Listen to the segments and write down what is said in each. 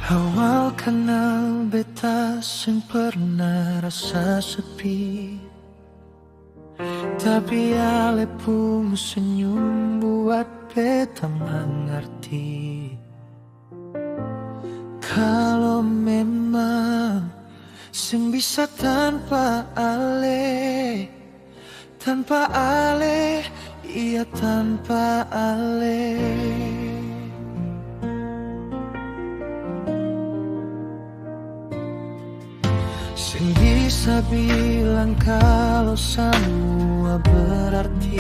Awal kenal beta sing pernah rasa sepi, tapi alepmu senyum buat beta mengerti. Kalau memang sing bisa tanpa ale, iya tanpa ale. Sing bisa bilang kalau semua berarti,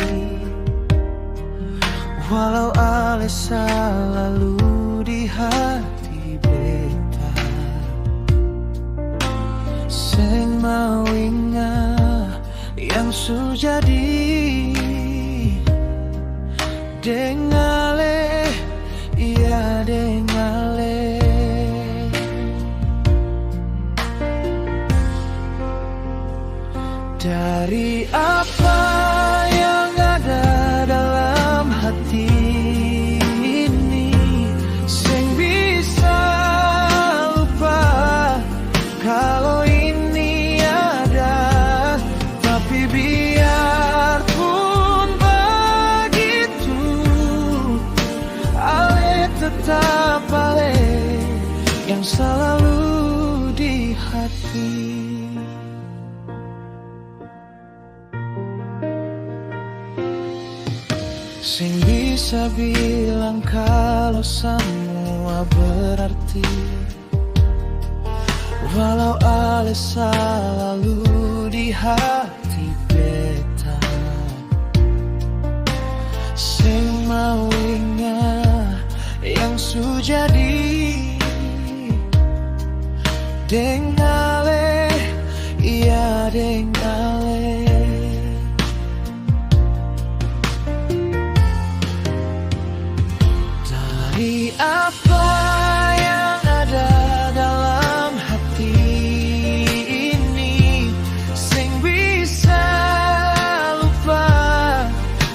walau ale selalu di hati beta. Sing mau ingat yang sudah jadi, dengale, iya dengale. Dari apa yang ada dalam hati ini, sing bisa lupa kalau ini ada. Tapi biarpun begitu, ale tetap ale yang selalu di hati. Sing bisa bilang kalau semua berarti, walau ale selalu di hati beta. Sing mau ingat yang sudah jadi, dengale, iya dengale. Dari apa yang ada dalam hati ini, sing bisa lupa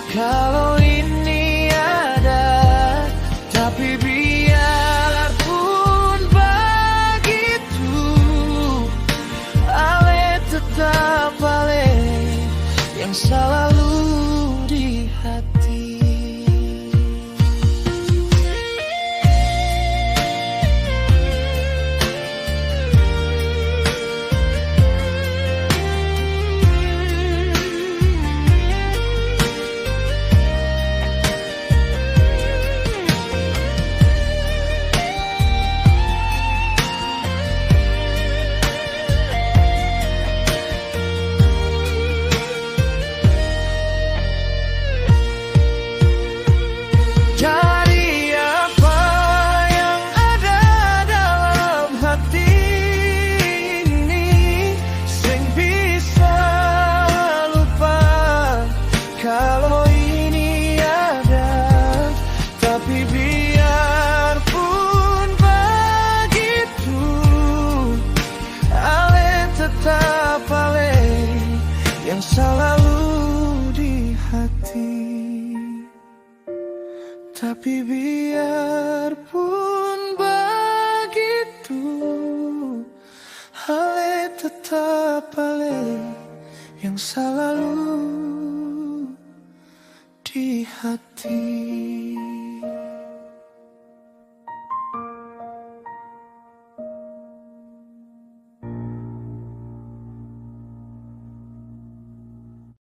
kalau ini ada. Tapi biarpun begitu, ale tetap ale yang selalu di hati. Kalau ini ada, tapi biarpun begitu, ale tetap ale yang selalu di hati. Tapi biarpun begitu, ale tetap ale yang selalu di hati.